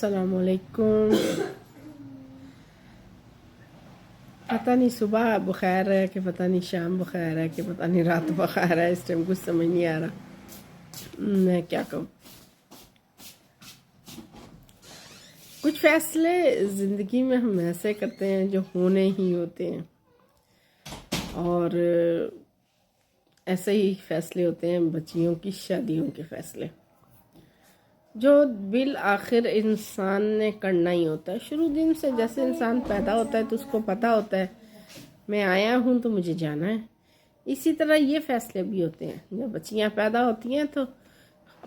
अस्सलाम वालेकुम। पता नहीं सुबह बखैर है कि पता नहीं शाम बखैर है कि पता नहीं रात बखैर है। इस टाइम कुछ समझ नहीं आ रहा मैं क्या कहूँ। कुछ फैसले ज़िंदगी में हम ऐसे करते हैं जो होने ही होते हैं, और ऐसे ही फैसले होते हैं बच्चियों की शादियों के फैसले, जो बिल आखिर इंसान ने करना ही होता है। शुरू दिन से जैसे इंसान पैदा होता है तो उसको पता होता है मैं आया हूँ तो मुझे जाना है। इसी तरह ये फैसले भी होते हैं। जब बच्चियाँ पैदा होती हैं तो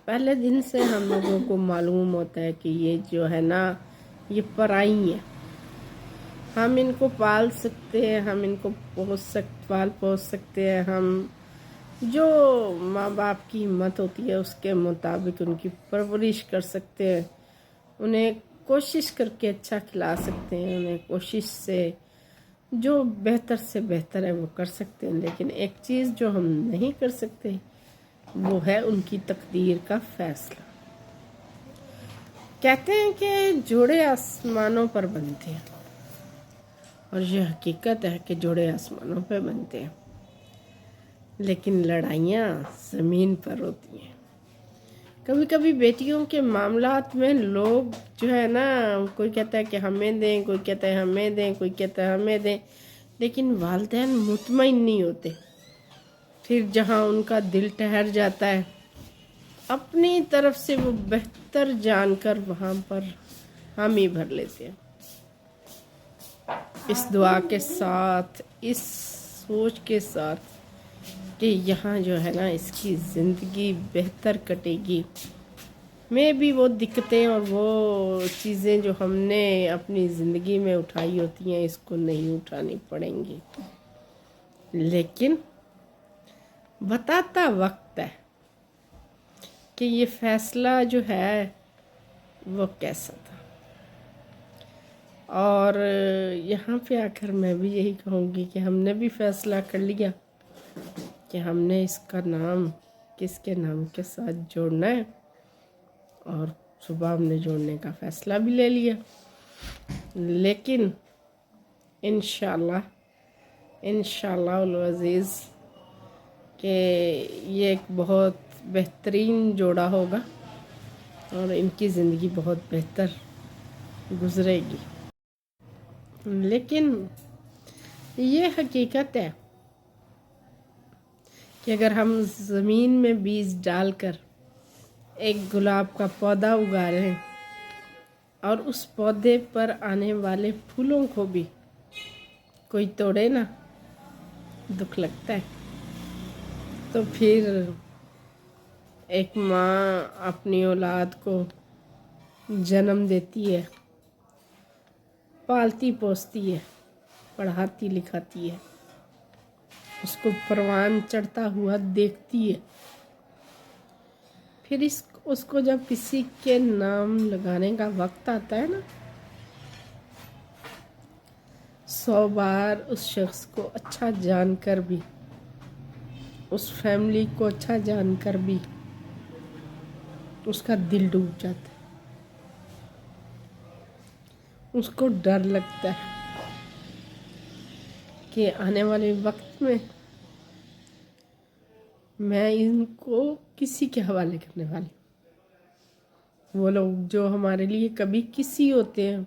पहले दिन से हम लोगों को मालूम होता है कि ये जो है ना, ये पराई है। हम इनको पाल सकते हैं, हम इनको पाल पोस सकते हैं, हम जो माँ बाप की हिम्मत होती है उसके मुताबिक उनकी परवरिश कर सकते हैं, उन्हें कोशिश करके अच्छा खिला सकते हैं, उन्हें कोशिश से जो बेहतर से बेहतर है वो कर सकते हैं। लेकिन एक चीज़ जो हम नहीं कर सकते वो है उनकी तकदीर का फैसला। कहते हैं कि जोड़े आसमानों पर बनते हैं, और ये हकीकत है कि जोड़े आसमानों पर बनते हैं, लेकिन लड़ाइयाँ ज़मीन पर होती हैं। कभी कभी बेटियों के मामलात में लोग जो है ना, कोई कहता है कि हमें दें, कोई कहता है हमें दें, कोई कहता है हमें दें, लेकिन वालिदैन मुतमईन नहीं होते। फिर जहाँ उनका दिल ठहर जाता है, अपनी तरफ से वो बेहतर जानकर वहाँ पर हामी भर लेते हैं, इस दुआ के साथ, इस सोच के साथ कि यहाँ जो है ना इसकी ज़िंदगी बेहतर कटेगी। में भी वो दिक्कतें और वो चीज़ें जो हमने अपनी ज़िंदगी में उठाई होती हैं इसको नहीं उठानी पड़ेंगी। लेकिन बताता वक्त है कि ये फ़ैसला जो है वो कैसा था। और यहाँ पे आकर मैं भी यही कहूँगी कि हमने भी फ़ैसला कर लिया कि हमने इसका नाम किसके नाम के साथ जोड़ना है, और सुबह हमने जोड़ने का फ़ैसला भी ले लिया। लेकिन इंशाल्लाह उल अज़ीज़ कि ये एक बहुत बेहतरीन जोड़ा होगा और इनकी ज़िंदगी बहुत बेहतर गुज़रेगी। लेकिन ये हकीकत है कि अगर हम ज़मीन में बीज डालकर एक गुलाब का पौधा उगा रहे हैं और उस पौधे पर आने वाले फूलों को भी कोई तोड़े ना, दुख लगता है। तो फिर एक माँ अपनी औलाद को जन्म देती है, पालती पोसती है, पढ़ाती लिखाती है, उसको परवान चढ़ता हुआ देखती है। फिर उसको जब किसी के नाम लगाने का वक्त आता है ना, 100 बार उस शख्स को अच्छा जानकर भी, उस फैमिली को अच्छा जानकर भी उसका दिल डूब जाता है, उसको डर लगता है कि आने वाले वक्त में मैं इनको किसी के हवाले करने वाली। वो लोग जो हमारे लिए कभी किसी होते हैं,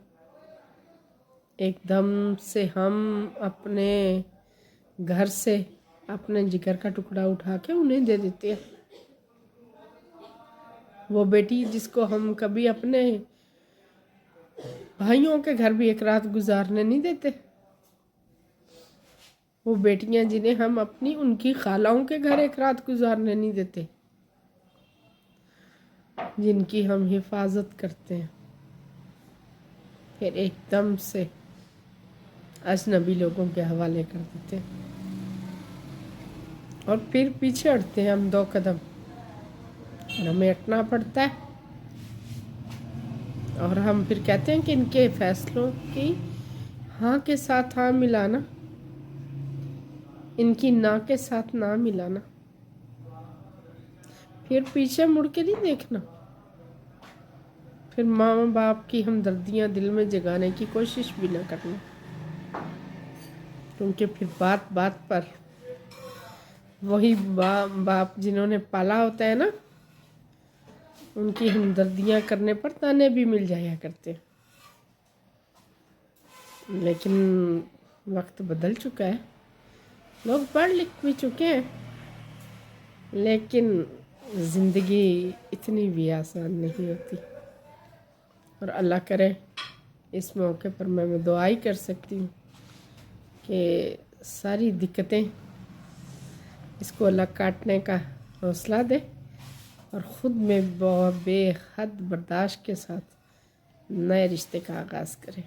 एकदम से हम अपने घर से अपने जिगर का टुकड़ा उठा के उन्हें दे देते हैं। वो बेटी जिसको हम कभी अपने भाइयों के घर भी एक रात गुजारने नहीं देते, वो बेटियां जिन्हें हम अपनी उनकी खालाओं के घर एक रात गुजारने नहीं देते, जिनकी हम हिफाजत करते हैं, फिर एकदम से अजनबी लोगों के हवाले कर देते हैं और फिर पीछे हटते हैं हम 2 कदम, और हमें हटना पड़ता है। और हम फिर कहते हैं कि इनके फैसलों की हाँ के साथ हाँ मिलाना, इनकी ना के साथ ना मिलाना, फिर पीछे मुड़ के नहीं देखना। پھر ماں باپ کی ہمدردیاں دل میں جگانے کی کوشش بھی نہ کرنا، کیونکہ پھر بات بات پر وہی باپ جنہوں نے پالا ہوتا ہے نا، ان کی ہمدردیاں کرنے پر تانے بھی مل جایا کرتے۔ لیکن وقت بدل چکا ہے، لوگ پڑھ لکھ بھی چکے ہیں، لیکن زندگی اتنی بھی آسان نہیں ہوتی۔ اور اللہ کرے اس موقع پر میں دعا ہی کر سکتی ہوں کہ ساری دقتیں اس کو اللہ کاٹنے کا حوصلہ دے اور خود میں بے حد برداشت کے ساتھ نئے رشتے کا آغاز کرے۔